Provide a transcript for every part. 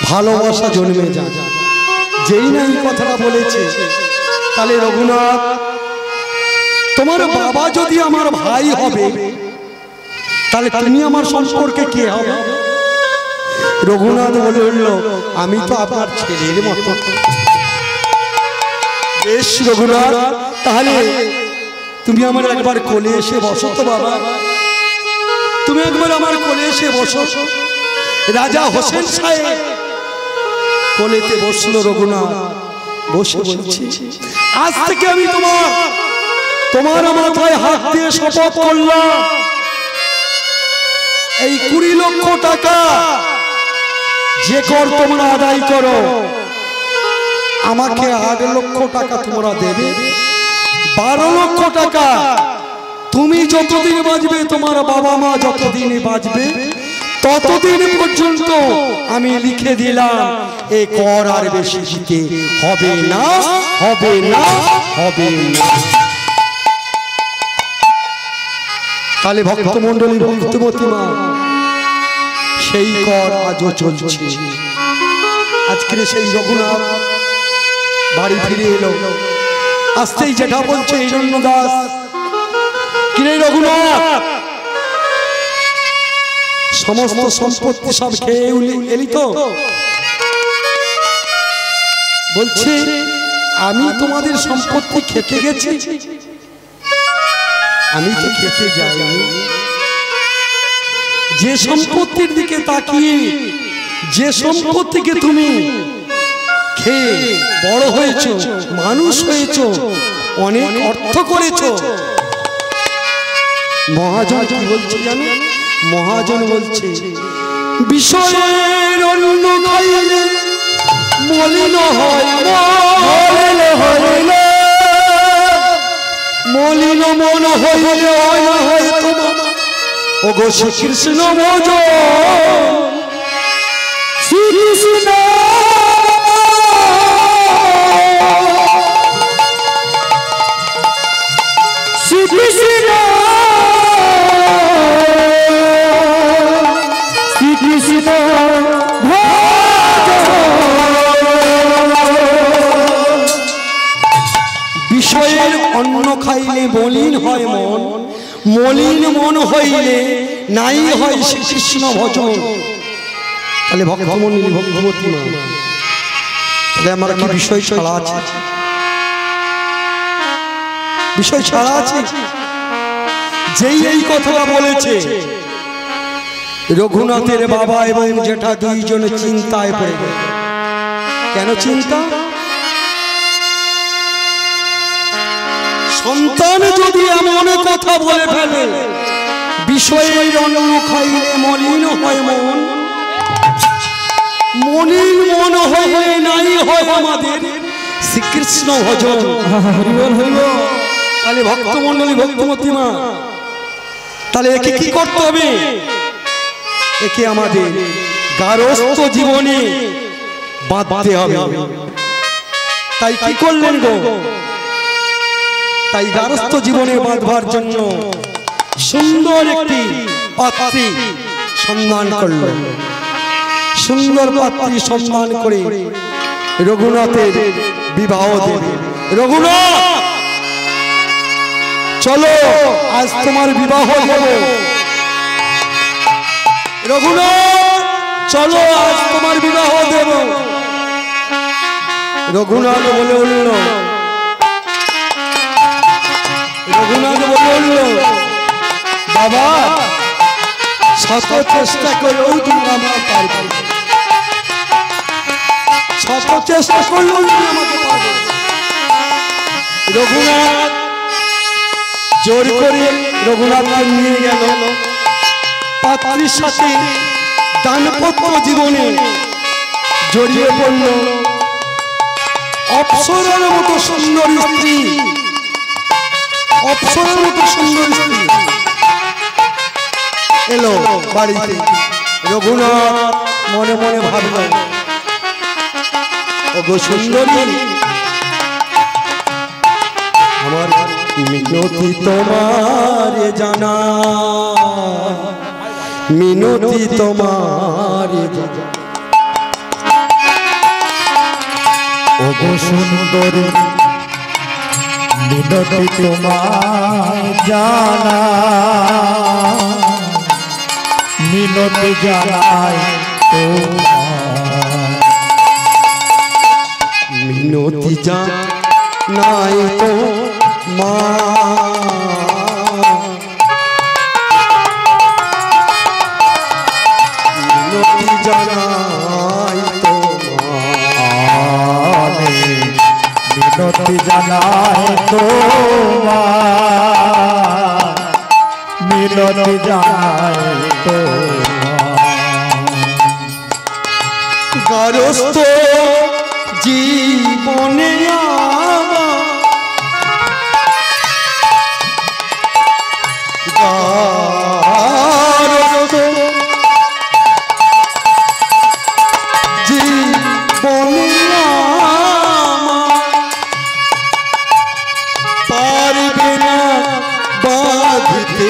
ভালোবাসা জন্মে যায়। যেই না এই কথাটা বলেছে, তাহলে রঘুনাথ তোমার বাবা যদি আমার ভাই হবে, তাহলে তুমি আমার সম্পর্কে কে হবে? রঘুনাথ বলে উঠল, আমি তো আপনার ছেলের মতো। বেশ রঘুনাথ, তাহলে তুমি আমার একবার কোলে এসে বসো তো বাবা, তুমি একবার আমার কোলে এসে বসো। রাজা হোসেন সাহেব কোলেতে বসলো। রঘুনাথ বসে বলছি, আজ থেকে আমি তোমার মাথায় হাত দিয়ে শপথ করলাম, এই 20 লক্ষ টাকা যে কর তোমরা আদায় করো, আমাকে 8 লক্ষ টাকা তোমরা দেবে। 12 লক্ষ টাকা তুমি যতদিন বাঁচবে, তোমার বাবা মা যতদিন বাঁচবে, ততদিন পর্যন্ত আমি লিখে দিলাম এই কর আর বেশি দিতে হবে না, হবে না, হবে না। তাহলে ভক্তমণ্ডলীর ভক্তবতী মা, সেই কর আজও চলছে। আজকের সেই রঘুনাথ বাড়ি ফিরে এলো। আসতেই যেটা বলছে হিরণ্য দাস, কিরে রঘুনাথ, সমস্ত সম্পত্তি সব খেয়ে এলি তো? বলছে, আমি তোমাদের সম্পত্তি খেতে গেছি? আমি তো খেতে যাইনি। যে সম্পত্তির দিকে তাকিয়ে, যে সম্পত্তিকে তুমি খেয়ে বড় হয়েছো, মানুষ হয়েছো, অনেক অর্থ করেছো, মহাজন কি বলছে জানো? মহাজন বলছে, বিষয়ের অন্ন খাইলে মলিন হয়, মলিন মন হইলে হয় তোমার। ও গো শ্রীকৃষ্ণ ভজ, শ্রীকৃষ্ণ শ্রীকৃষ্ণ শ্রীকৃষ্ণ বিষয়ের অন্ন খাইলে মলিন হয় মন, মলিন মন হইলে নাই হয় শ্রীকৃষ্ণ ভজন। তাহলে ভক্তমণ্ডলী ভগবতী মা, তাহলে আমার কি বিষয় ছাড়া আছে? বিষয় ছাড়া আছে। যেই এই কথাটা বলেছে, রঘুনাথের বাবা এবং জেঠা দুইজনে চিন্তায় পড়ে গেল। কেন চিন্তা? সন্তান যদি এমন কথা বলে ফেলে, বিষয়ের অন্ন খাইলে মলিন হয় মন, মলিন মন হইলে নাই হয় আমাদের শ্রীকৃষ্ণ ভজন। তাহলে ভক্তমণ্ডলী ভক্তমতী মা, তাহলে একে কি করতে হবে? একে আমাদের গারস্থ জীবনে বাঁধতে হবে। তাই কি করলেন গো? তাই গারস্থ জীবনে বাঁধবার জন্য সুন্দর একটি পাত্রী সন্ধান করলেন। সুন্দর পাত্রী সন্ধান করে রঘুনাথের বিবাহ দেবে। রঘুনাথ চলো, আজ তোমার বিবাহ দেব। রঘুনাথ চলো, আজ তোমার বিবাহ দেব। রঘুনাথ বলে উঠল, রঘুনাথ বলে উঠল, বাবা শত চেষ্টা করেও তুমি আমাকে পারবে, শত চেষ্টা করলেও তুমি আমাকে পারবে। রঘুনাথ জোর করে রঘুনাথকে নিয়ে গেল। পাত্রীর সাথে দাম্পত্য জীবনে জড়িয়ে পড়ল। অপ্সরার মতো সুন্দর স্ত্রী, অপ্সরার মতো সুন্দর স্ত্রী এলো বাড়িতে। রঘুনাথ মনে মনে ভাবল, ওগো সুন্দরী, আমার মিনতি তোমার জানা, মিনতি তোমার জানা। ওগো সুন্দরী মিনতি তোমায় জানা, মিনতি জানাই মিনতি জানাই তো মা, মিনতি জানাই তো মিনতি জানাই তো মিনতি জানাই তো গারস্থ জীবনে পারবে না বাঁধতে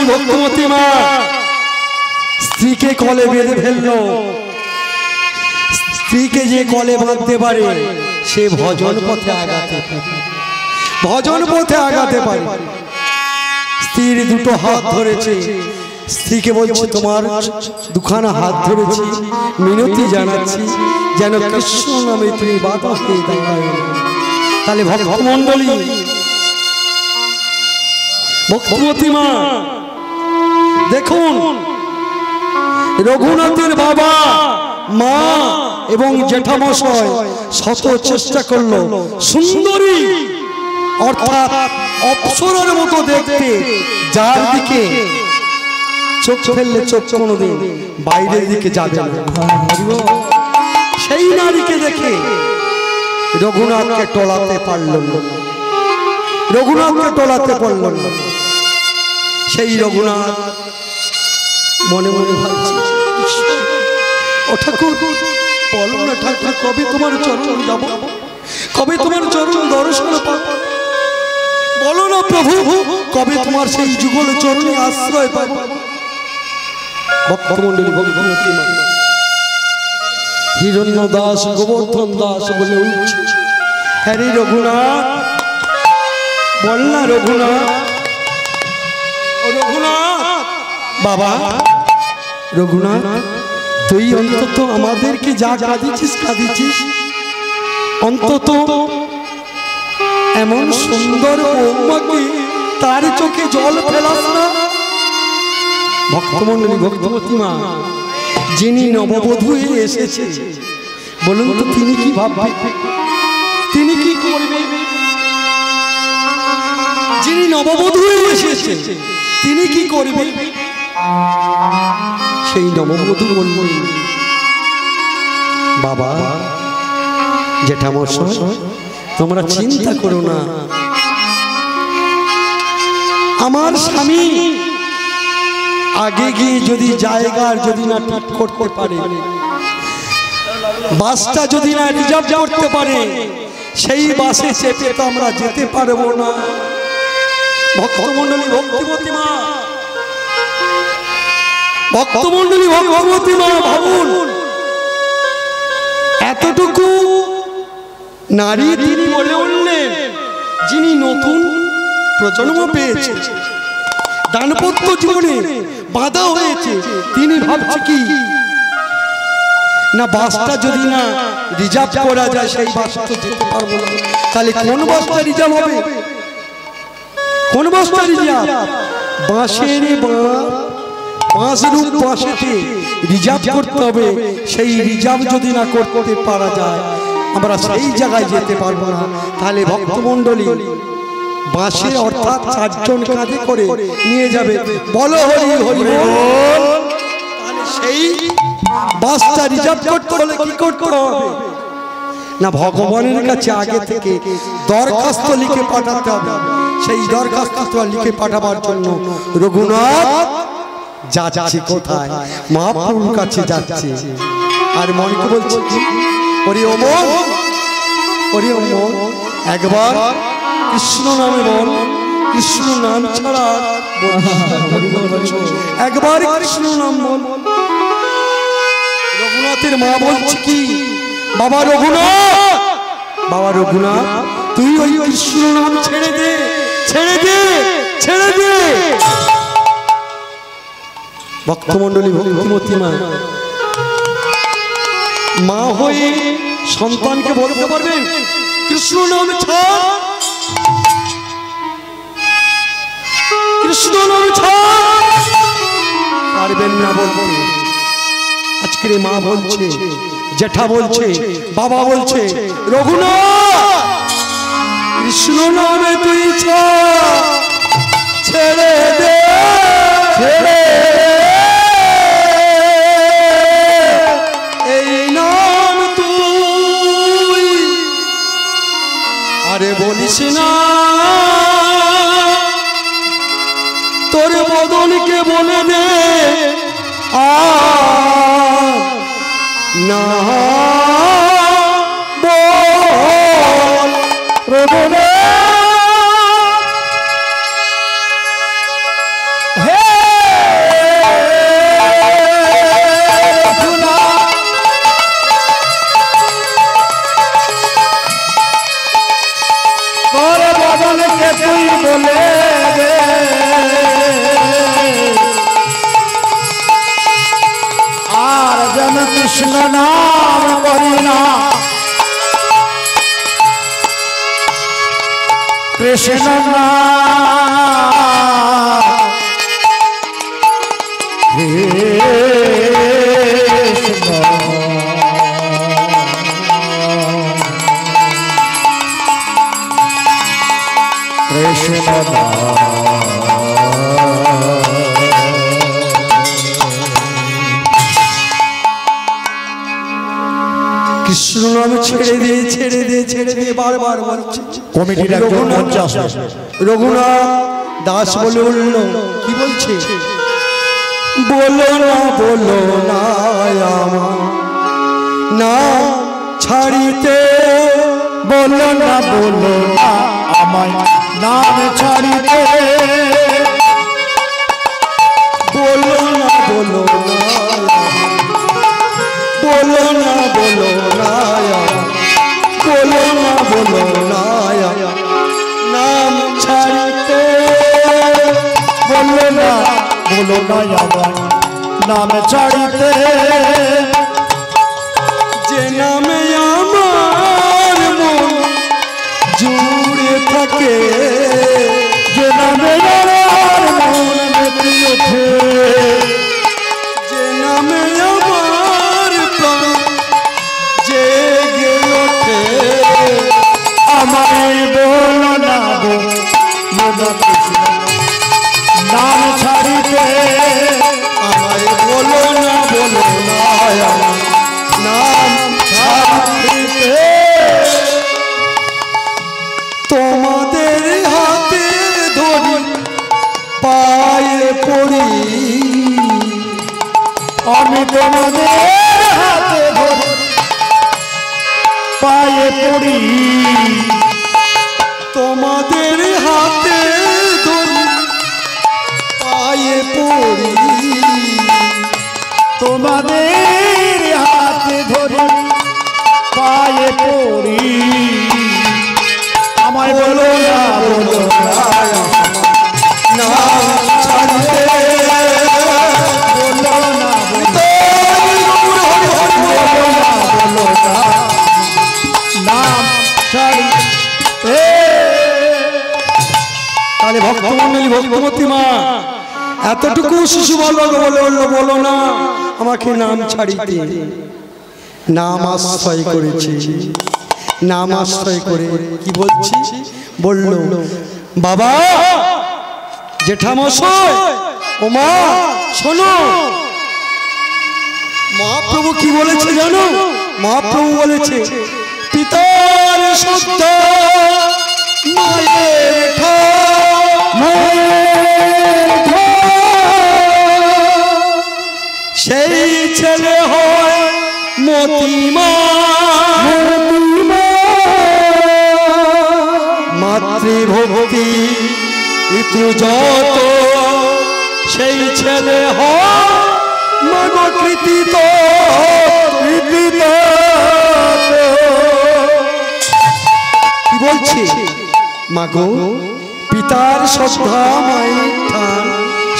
ভক্তমতী মা স্ত্রীকে কলে বেঁধে ফেললো। স্ত্রীকে যে কলে বাঁধতে পারে সে ভজন পথে আগাতে পারে, ভজন পথে আগাতে পারে। স্ত্রীর দুটো হাত ধরেছে, স্ত্রীকে বলছে তোমার দুখানা হাত ধরেছি, মিনতি জানাচ্ছি যেন কৃষ্ণ নামে তুমি বাধা হয়ে দাঁড়ায়। তাহলে ভক্তমণ্ডলী ভক্তমতী মা দেখুন, রঘুনাথের বাবা মা এবং জেঠামশাই শত চেষ্টা করলো সুন্দরী অর্থাৎ অপ্সরার মতো দেখতে, যার দিকে চোখ ফেললে চোখ কোনোদিন বাইরের দিকে যাবে না, সেই নারীকে দেখে রঘুনাথকে টলাতে পারল না, রঘুনাথকে টলাতে পারল না। সেই রঘুনাথ মনে মনে ভাবছে, ও ঠাকুর বলো না ঠাকুর, কবে তোমার চরণ যাব, কবে তোমার চরণ দর্শন পাব, বলো না প্রভু কবে তোমার সেই যুগল চরণে আশ্রয় পাব। ভক্তমণ্ডলী ভক্তমতী মা হিরণ্য দাস গোবর্ধন দাস বলে উঠছে, হ্যারি রঘুনাথ বল না রঘুনাথ, ও রঘুনাথ বাবা রঘুনাথ, তুই অন্তত আমাদেরকে যা কাঁদিছিস কাঁদিছিস, অন্তত এমন সুন্দর বৌমাকে তার চোখে জল ফেলাস না। ভক্তমণ্ডলী ভক্তমতী মা যিনি নববধূ হয়ে এসেছে, বলুন তো তিনি কি ভাববে, তিনি কি করবে? যিনি নববধূ হয়ে এসেছে তিনি কি করবে? সেই নববধূ বলল, বাবা জেঠামশাই তোমরা চিন্তা করো না, আমার স্বামী আগে গিয়ে যদি জায়গার যদি না ঠিক করতে পারে, বাসটা যদি না রিজার্ভ করতে পারে, সেই বাসে চেপে তো আমরা যেতে পারবো না। ভক্তমণ্ডলী ভক্তিমতী মা, ভক্তমণ্ডলী ভগবতী মা, ভাবুন এতটুকু নারী তিনি বলে উঠলেন, যিনি নতুন প্রজন্ম পেয়েছে, দাম্পত্য জীবনে বাধা হয়েছে, তিনি ভাবছে কি না বাসটা যদি না রিজার্ভ করা যায় সেই বাস তো যেতে পারবো না। তাহলে কোন বাসটা রিজার্ভ হবে? কোন বাসটা রিজার্ভ? বাঁশের বাঁশ রূপ বাঁশেতে রিজার্ভ করতে হবে। সেই রিজার্ভ যদি না করতে পারা যায় আমরা সেই জায়গায় যেতে পারবো না। তাহলে ভক্তমণ্ডলী বাঁশে অর্থাৎ 4 জন কাঁধে করে নিয়ে যাবে। বলো হরি হরি বল। তাহলে সেই বাসটা রিজার্ভ করতে হলে কি করতে হবে না ভগবানের কাছে আগে থেকে দরখাস্ত লিখে পাঠাতে হবে। সেই দরখাস্ত লিখে পাঠাবার জন্য রঘুনাথ যাচ্ছে কোথায়? মহাপ্রভুর কাছে যাচ্ছে। আর মনকে বলছে ওরে অমর, ওরে অমর একবার কৃষ্ণ নামে বল, কৃষ্ণ নাম ছাড়া একবার কৃষ্ণ নাম বল। রঘুনাথের মা বলছে কি বাবা রঘুনাথ, বাবা রঘুনাথ তুই ওই কৃষ্ণ নাম ছেড়ে দে, ছেড়ে দে, ছেড়ে দে। ভক্তমণ্ডলী ভক্তিমতী মা, মা হয়ে সন্তানকে বলতে পারবেন কৃষ্ণ নাম ছাড়, কৃষ্ণ নাম ছাড়? পারবেন না বলতে। আজকের মা বলছে, জেঠা বলছে, বাবা বলছে রঘুনাথ কৃষ্ণ নামে তুই ছেড়ে দে, ছেড়ে এই নাম তুই আরে বলিস না তোর বদনকে বলে দে না বল রঘুনাথ। কৃষ্ণ নাম করি না, কৃষ্ণ নাম কৃষ্ণ কৃষ্ণ নাম ছেড়ে দে, ছেড়ে দে, ছেড়ে দে বারবার বলছে। কমিটির একজন মঞ্চে আসে। রঘুনাথ দাস বলে উঠল, কি বলছে? বলো না, বলো না আমার নাম ছাড়িতে, বলো না, বলো না আমায় নাম ছাড়িতে, বলো না, বলো না, বলো না, বলো না, বলো না, বলো না নাম ছাড়িতে, বলো না, বলো না আমায় নাম ছাড়িতে, যে নামে আমার মন জুড়ে থাকে, যে নামে আমার মন মেতে ওঠে, যে নামে আমার প্রাণ জেগে ওঠে, আমায় বলো না, বলো না কৃষ্ণ নাম ছাড়িতে, আমায় বলো না, বলো না নাম ছাড়িতে। তোমাদের হাতে ধরি পায়ে পড়ি, আমি তোমাদের হাতে ধরে পায়ে পড়ি তোমাদের হাতে ধরি পায়ে পড়ি তোমাদের হাতে ধরে পায়ে পড়ি আমায় বলো না নাম ছাড়তে বলো না নাম ছাড়তে। তাহলে ভক্তমন্ডলী ভক্তমতী মা এতটুকু শিশু বালক বলো না আমাকে নাম ছাড়িতে। নাম আশ্রয় করেছি, নাম আশ্রয় করে কি বলছি বলল বাবা জেঠামশাই ও মা শোনো। মহাপ্রভু কি বলেছে জানো? মহাপ্রভু বলেছে পিতার শ্রদ্ধা মায়ের সেই ছেলে হয় মতিমান। মাতৃভক্তি ঋতু যত সেই ছেলে হয় মাগো কৃতিত। কি বলছে মাগো? পিতার শ্রদ্ধা মায়ের ঠান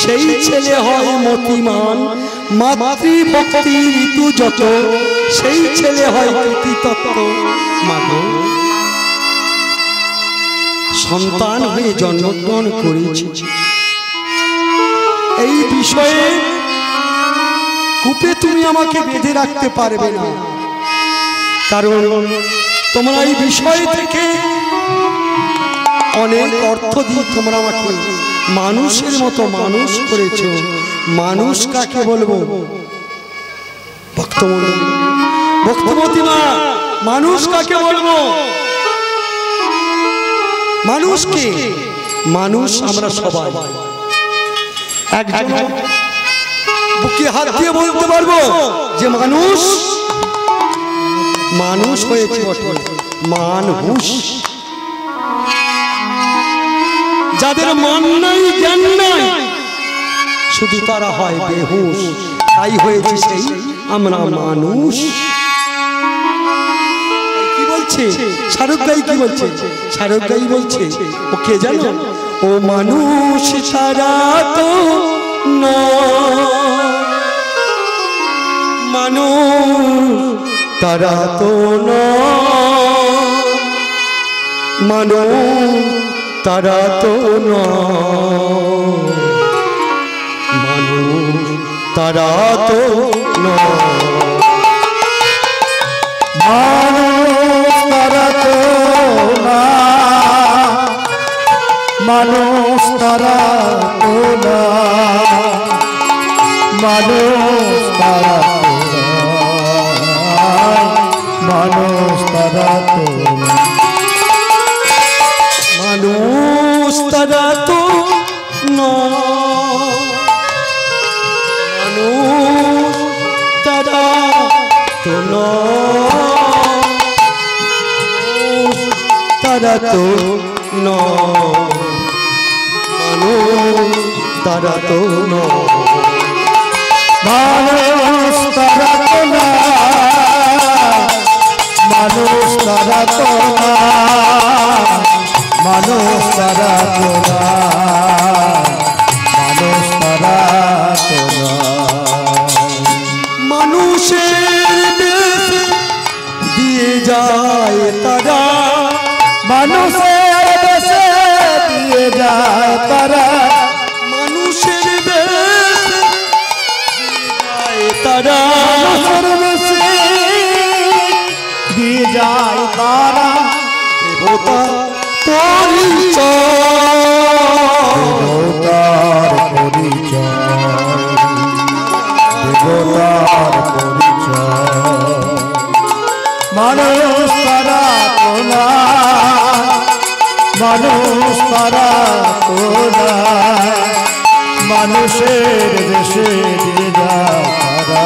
সেই ছেলে হয় মতিমান। মাতৃভক্তি ঋতু যত সেই ছেলে হয় কৃতিতত্ত্ব। মাগো সন্তান হয়ে জন্মগ্রহণ করেছি, এই বিষয়ে কূপে তুমি আমাকে বেঁধে রাখতে পারবে না, কারণ তোমরা এই বিষয় থেকে অনেক অর্থ দিয়ে তোমরা আমাকে মানুষের মতো মানুষ করেছো। মানুষ কাকে বলবো? ভক্তমন্ডলী ভক্তমতী মা মানুষ কাকে বলবো? মানুষকে মানুষ আমরা সবাই একজন বুকে হাত দিয়ে বলতে পারবো যে মানুষ মানুষ হয়েছে বটে, মানুষ যাদের মান নাই জ্ঞান নাই শুধু তারা হয় বেহুশ, তাই হয়েছে সেই আমরা মানুষ। কি বলছে শাহরুখ গাই? কি বলছে শাহরুখ গাই? বলছে ও কে জানো? ও মানুষ সারা তো মানুষ তারা তো মানুষ তারা তো মানুষ তারা তো মানুষ তারা তো না, মানুষ তারা মানুষ তারা তো মানুষ তারা তো মানুষ তারা তো তারা তো মানুষ তারা তো মানুষ তারা তো না, মানুষ তারা তো না, মানুষ তারা তো না, মানুষ তারা তো না। মানুষের দেশ দিয়ে যায় তারা, মানুষের দেশে দিয়ে যায় তারা, মানুষের দেশ তারা, মানুষের দেশে দিয়ে যায় তারা। দেবতা পরিচয়, দেবতার পরিচয়, দেবতার পরিচয়। মানুষ তারা তোলা, মানুষ তারা তোলা, মানুষের দেশে দিয়ে যায় তারা,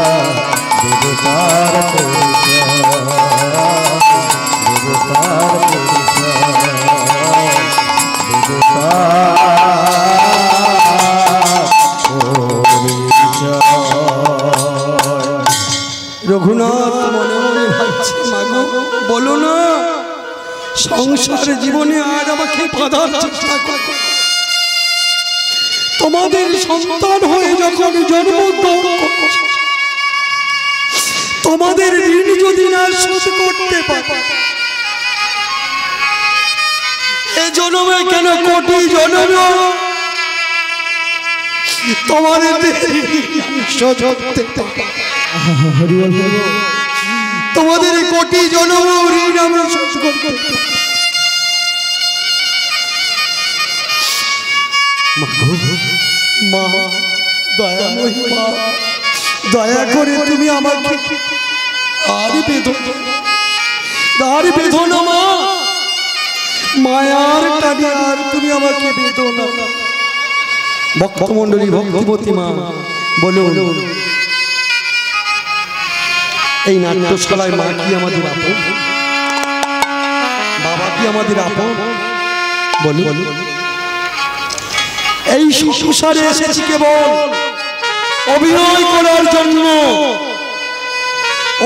রঘুনাথ মনে মনে ভাবছে, মাগো বলো না সংসার জীবনে আর আমাকে বাঁধার চেষ্টা করো। তোমাদের সন্তান হয়ে যখন জন্মগ্রহণ করছে, তোমাদের ঋণ যদি না শোধ করতে পারে, এ জন্মে কেন কোটি জন্ম তোমাদের শোধ করতে পারে। তোমাদের কোটি জন্ম ঋণ আমরা শোধ করতে পারি। মা দয়াময়ী মা, দয়া করে তুমি আমাকে আর বেদনা মা, মায়ার টানে আর তুমি আমাকে বেদনা। ভক্তমণ্ডলী ভক্তিবতী মা বলুন, এই নাট্যশালায় মা কি আমাদের আপন? বাবা কি আমাদের আপন? বলুন। এই সংসারে এসেছি কেবল অভিনয় করার জন্য।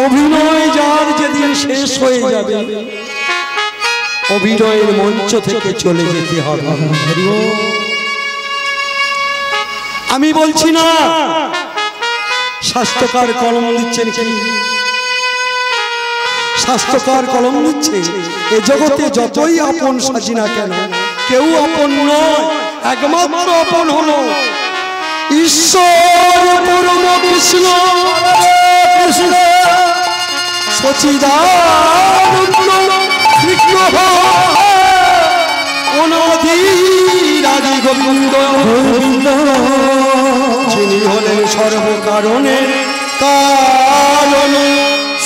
অভিনয় যার যেদিন শেষ হয়ে যাবে, অভিনয়ের মঞ্চ থেকে চলে যেতে হবে। আমি বলছি না স্বাস্থ্যকার কলম দিচ্ছেন কি? স্বাস্থ্যকার কলম দিচ্ছে। এ জগতে যতই আপন সাজি না কেন, কেউ আপন নয়। একমাত্র আপন হলো ঈশ্বর পরম কৃষ্ণ সচিদানন্দ বিগ্রহ অনাদি রাজি গোবিন্দ, যিনি হলেন সর্বকারণের কারণ।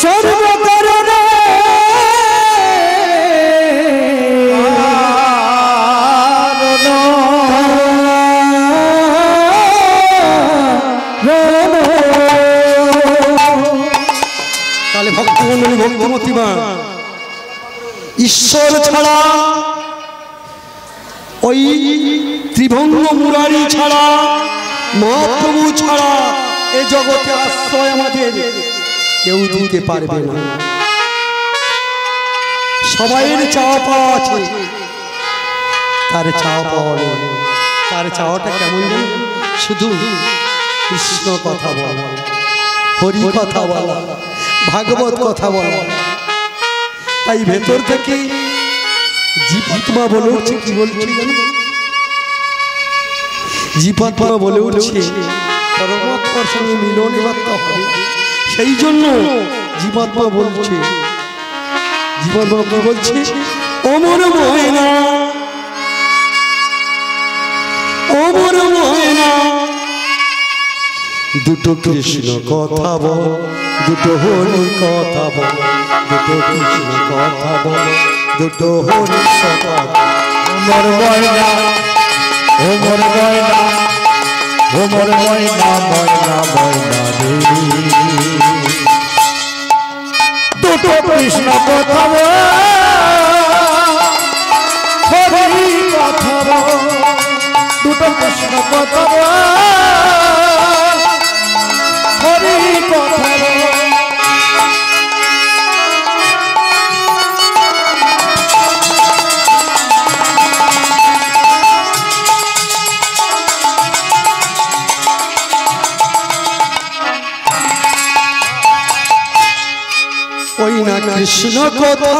সর্বকারণে তাহলে ভক্তমণ্ডলী ভক্তিমতী মা, ঈশ্বর ছাড়া, ওই ত্রিভঙ্গ মুরারি ছাড়া, মহাপ্রভু ছাড়া এ জগতে আশ্রয় আমাদের কেউ দিতে পারবে না। সবাইয়ের চাওয়া পাওয়া আছে, তার চাওয়া পাওয়া নেই। তার চাওয়াটা কেমন জানেন? শুধু কৃষ্ণ কথা বলা, হরি কথা বলা, ভাগবত কথা বলা। তাই ভেতর থেকে জীবাত্মা বলে উঠছে, কি বলছে জীবাত্মা বলে উঠছে পরমাত্মার সঙ্গে মিলন এবার হবে। সেই জন্য জীবাত্মা বলছে, জীবাত্মা কি বলছে? অমর ময়না, অমর ময়না, দুটো কৃষ্ণ কথা বল, দুটো হরি কথা বল, দুটো কৃষ্ণ কথা বল, দুটো হরি কথা বল। ওমর ময়না, ওমর ময়না, ওমর ময়না, ময়না ময়না দেবী, দুটো কৃষ্ণ কথা বল, হরি কথা বল, দুটো কৃষ্ণ কথা বল, হরি কথা বল। ওই না কৃষ্ণ কথা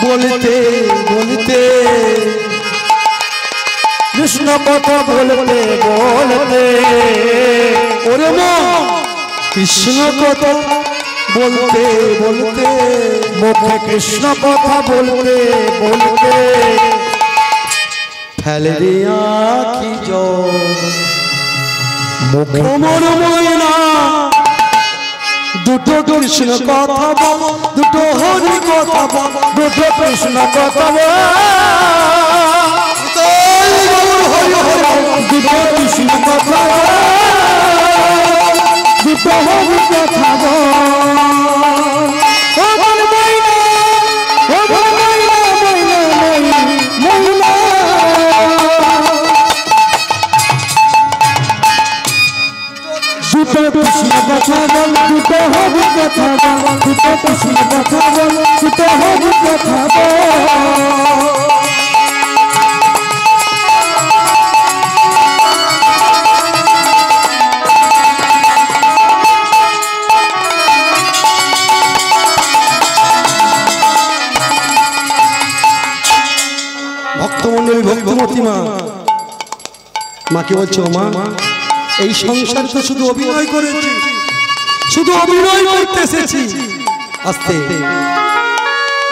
বলতে বলতে, কৃষ্ণ কথা বলতে বলতে, ওরে মন কৃষ্ণ কথা বলতে বলতে, মুখে কৃষ্ণ কথা বলতে বলতে, ফেলে রে আখি জল। মুখে অমর ময়না, দুটো কৃষ্ণ কথা বল, দুটো হরি কথা বল, দুটো কৃষ্ণ কথা বল, দুটো কৃষ্ণ কথা বল, দুটো হরি কথা বল। কৃষ্ণ কথা বল দুটো হবে কথা বল দুটো কৃষ্ণ কথা বল দুটো হবে কথা বল ভক্তমন্ডলী ভক্তমতী মা মাকে বলছে ও মা এই সংসার তো শুধু অভিনয় করেছি শুধু অভিনয় করতে এসেছি আস্তে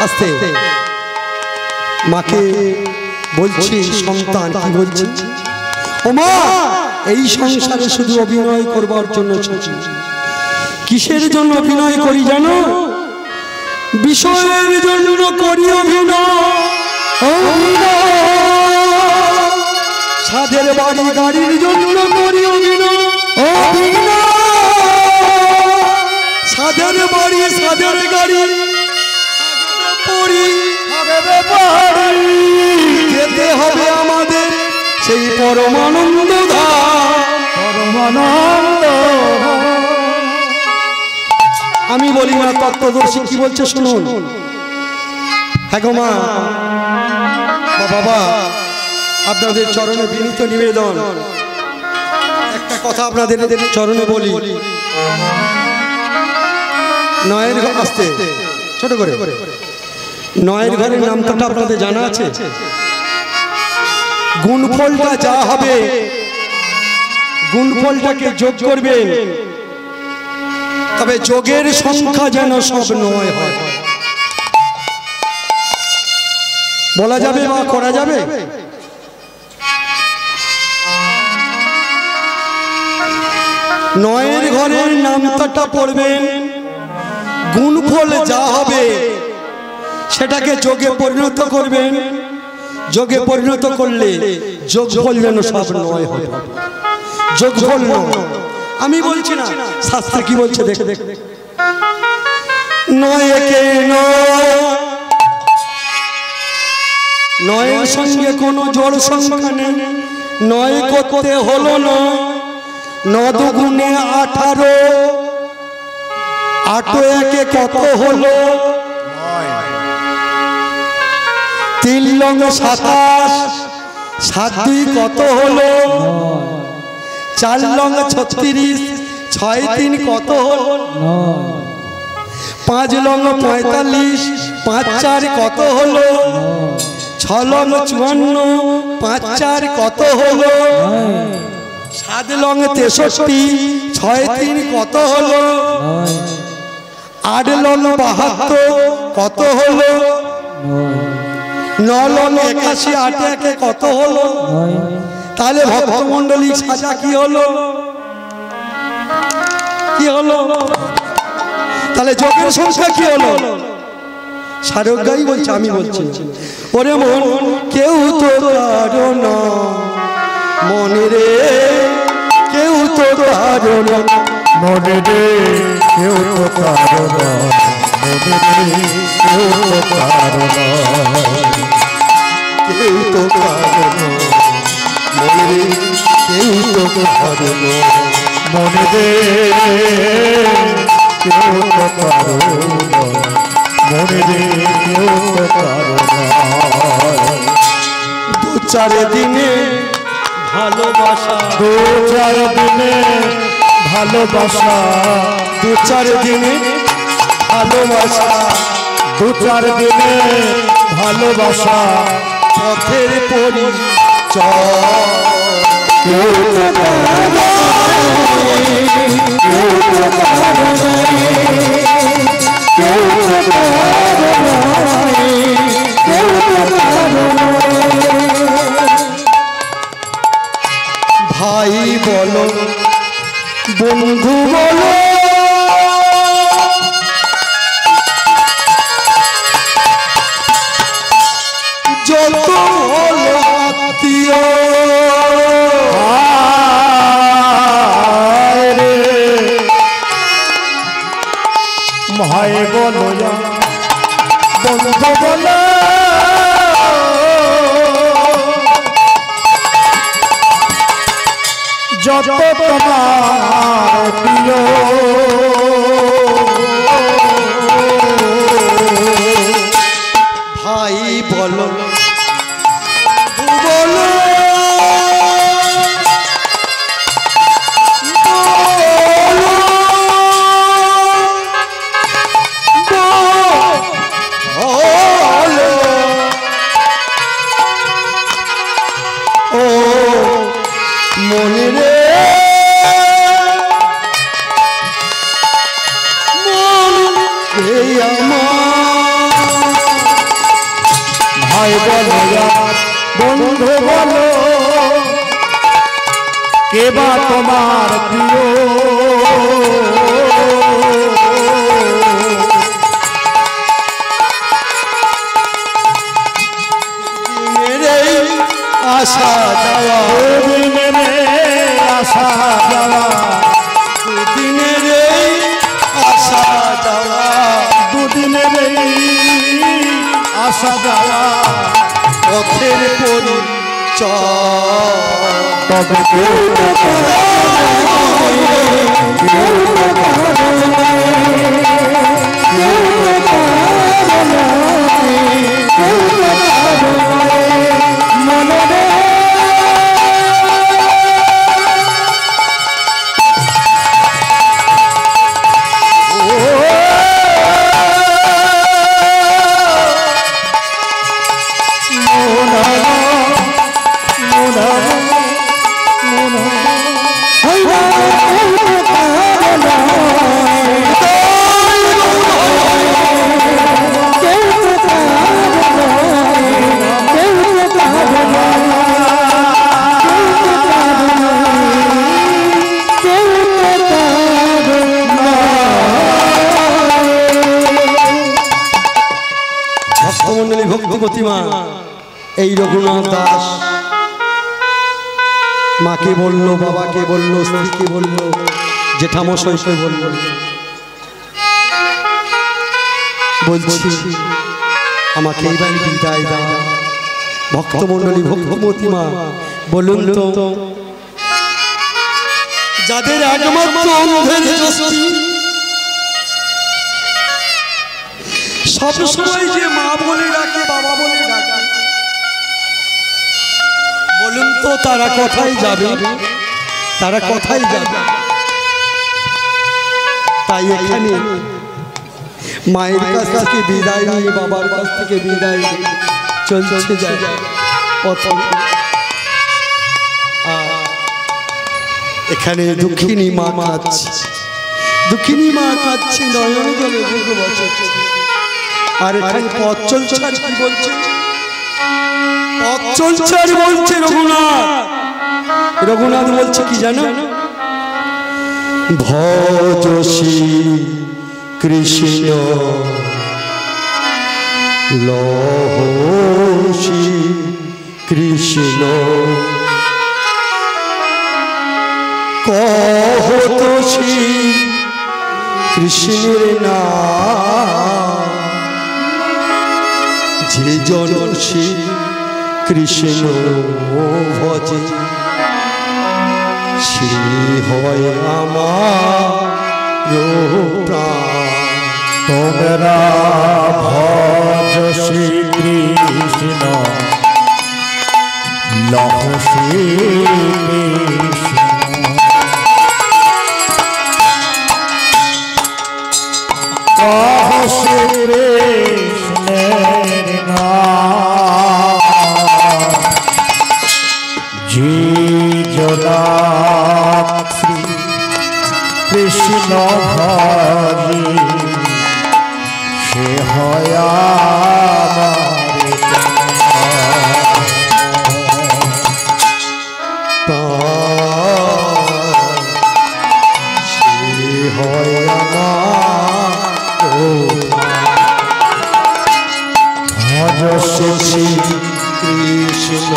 আস্তে মাকে বলছি সন্তান কি বলছি ও মা এই সংসারে শুধু অভিনয় করবার জন্য এসেছি কিসের জন্য অভিনয় করি জানো বিষয়ের জন্য করি অভিনয় সাধের বাড়ি গাড়ির জন্য করি অভিনয় সাধের বাড়ি সাধের গাড়ি যেতে হবে আমাদের সেই পরমানন্দ আমি বলি না তত্ত্বদর্শী কি বলছে শুনুন হ্যাঁ গো মা বাবা আপনাদের চরণে বিনীত নিবেদন একটা কথা আপনাদের চরণে বলি নয়ের ঘর আসতে ছোট করে নয়ের ঘরের নামটা আপনাদের জানা আছে গুণফলটা যা হবে গুণফলটাকে যোগ করবেন তবে যোগের সংখ্যা যেন সব নয় হয় বলা যাবে বা করা যাবে নয়ের ঘরের নামটা পড়বেন গুণফল যা হবে সেটাকে যোগে পরিণত করবেন যোগে পরিণত করলে যোগফল যেন সব নয় হবে যোগফল নয় আমি বলছি না শাস্ত্র কি বলছে দেখে দেখে নয়কে নয়ের সঙ্গে কোনো জোড় সংখ্যা নেই নয় করতে হলো না 9 দুগুণে 18 8 একে কত হলো 3 লং 27 7 2 কত হলো 4 লং 36 6 3 কত হলো 5 লং 45 5 4 কত হলো 6 লং 54 5 4 কত হলো 7 লং 63 6 3 কত হলো 8 লং 72 কত হলো 9 লং 81 8 একে কত হলো তাহলে ভক্তমণ্ডলী সাজা কি হলো তাহলে যোগের সংখ্যা কি হলো সারজ্ঞাই বলছে আমি বলছি ওরে মন কেউ তো কারো না মনে রে কেউ তো কারো না মনে রে কেউ তো কারো না মনে রে কেউ তো কারো না কেউ তো কারো না মনে রে কেউ তো কারো না মনে রে কেউ তো কারো না মনে রে কেউ তো কারো না 2-4 দিনে ভালোবাসা 2-4 দিনে ভালোবাসা 2-4 দিনে ভালোবাসা 2-4 দিনে ভালোবাসা পথের পরিচয় কেউ তো কারো না কেউ তো কারো না কেউ তো কারো না কেউ তো কারো না ভাই বলো বন্ধু বলো যত হলো আত্মীয় ভাই বলো বন্ধু বলো যত তোমার প্রিয় ভাই বলো বলো বন্ধু বলো কে বা তোমার প্রিয় আশা যাওয়া দিনের আশা যাওয়া দুদিনের আশা যাওয়া দুদিনের আশা যাওয়া পথের পরিচয় তবে ভক্তিমতিমা এই রঘুনাথ দাস মাকে বললো, বাবাকে বললো, স্ত্রীকে বললো, জেঠামশাইকে বললো, বলছি আমাকে এইবার বিদায় দাও। ভক্তমণ্ডলী ভক্তিমতিমা বলুন তো, যাদের একমাত্র অন্ধের দৃষ্টি সবসময় যে মা বলে ডাকে, বাবা বলে ডাকে, বলুন তো তারা কোথায় যাবে? তারা কোথায় যাবে? তাই এখানে মায়ের কাছ থেকে বিদায় নিয়ে, বাবার কাছ থেকে বিদায় নিয়ে চলছে যায় প্রথম। এখানে দুঃখিনী মা কাঁদছে, দুঃখিনী মা কাঁদছে, নয়ন জলে বুক বসছে। আর এখানে পথ চলছে, আর কি বলছে? পথ চলছে আর বলছে রঘুনাথ, রঘুনাথ বলছে কি জানো? ভজ শ্রী কৃষ্ণ লহ শ্রী কৃষ্ণ কহ তো শ্রী কৃষ্ণের নাম, যে জন শ্রী কৃষ্ণ ভজে শ্রী হয় আমার প্রাণ। তোমরা ভজ শ্রী কৃষ্ণ লহ শ্রী কৃষ্ণ কহ শ্রী কৃষ্ণের নাম, যে জনা শ্রী কৃষ্ণ ভজে সে হয় আমার প্রাণ, সে হয় আমার ভজ শ্রী কৃষ্ণ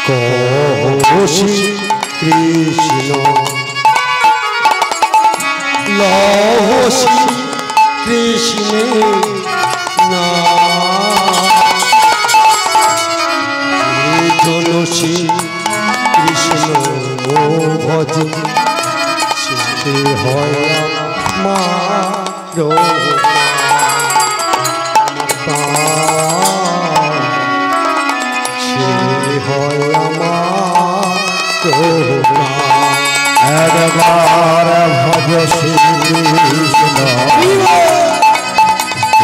কহ শ্রী কৃষ্ণ লহ শ্রী কৃষ্ণের নাম, যে জন শ্রী কৃষ্ণ ভজে সে হয় আমার সে হয় আমার একবার ভজ শ্রী কৃষ্ণ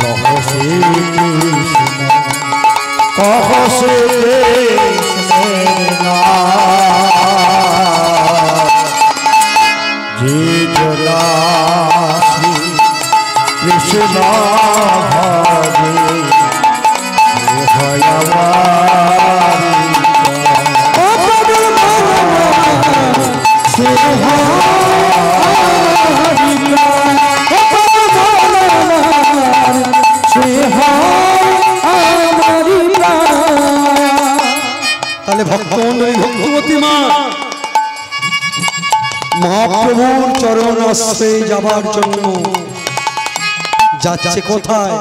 লহ শ্রী কৃষ্ণ কহ শ্রী কৃষ্ণ যে জনা শ্রী কৃষ্ণ ভজে হয় আমার তাহলে ভক্তমণ্ডলী ভক্তবতী মা মহাপ্রভুর চরণ আশ্রয়ে যাবার জন্য যাচ্ছে কোথায়?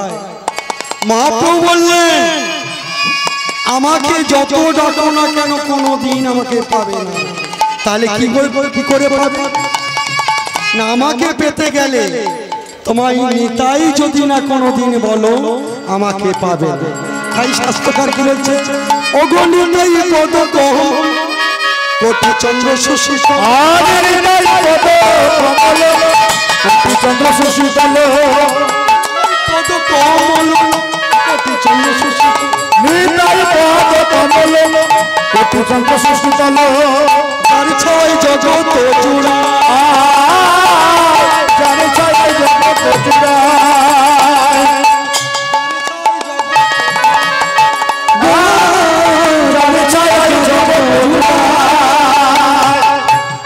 মহাপ্রভু বললেন আমাকে যত ডাকো না কেন কোনোদিন আমাকে পাবে না। তাহলে কি করে পাবে না? আমাকে পেতে গেলে তোমায় নিতাই যদি না কোনোদিন বলো আমাকে পাবে না। তাই শাস্ত্রকার কি বলছে? অগণিতাই পদ কহ কোটি চন্দ্র শশী চন্দ্র শশী পদ কমল কোটি চন্দ্র শশী কোটি চন্দ্র শশী তার ছয় জগৎ জুড়া ছয় জগৎ জুড়া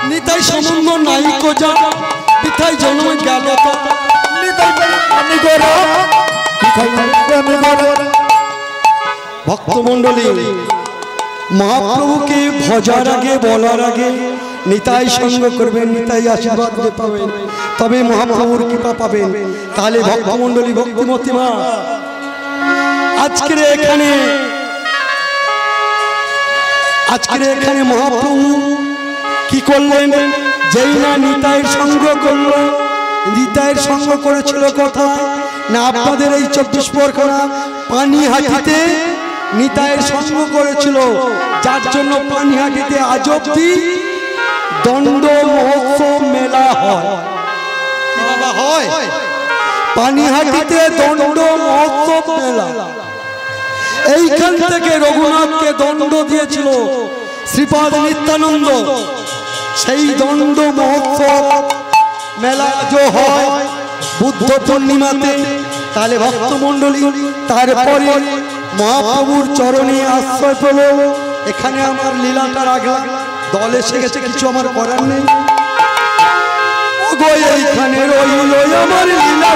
নিতাই সম্বন্ধ নাই কোজা পিতাই জন্ম গেল ভক্তমণ্ডলী মহাপ্রভুকে ভজার আগে বলার আগে নিতাই সঙ্গ করবেন, নিতাই আশীর্বাদ পাবেন, তবে মহাপ্রভুর কৃপা পাবেন। তাহলে ভক্তমণ্ডলী ভক্তিমতী মা আজকের এখানে মহাপ্রভু কি করলেন? যেই না নিতাইয়ের সঙ্গ করল, নিতাইয়ের সঙ্গ করেছিল কোথায় না আপনাদের এই 24 পরগনা পানিহাটিতে নিতাইয়ের সঙ্গ করেছিল, যার জন্য পানিহাটিতে আজ অবধি দণ্ড মহোৎসব মেলা হয়। বাবা হয় পানিহাটিতে দণ্ড মহোৎসব মেলা। এইখান থেকে রঘুনাথকে দণ্ড দিয়েছিল শ্রীপাদ নিত্যানন্দ। সেই দণ্ড মহোৎসব মেলা যে হয় বুদ্ধ পূর্ণিমাতে। তাহলে ভক্তমণ্ডলী তারপরে মহাপ্রভুর চরণে আশ্রয় পেল। এখানে আমার লীলাটা রাখলাম, দল এসে গেছে, কিছু আমার করার নেই। এইখানে রইল আমার লীলা।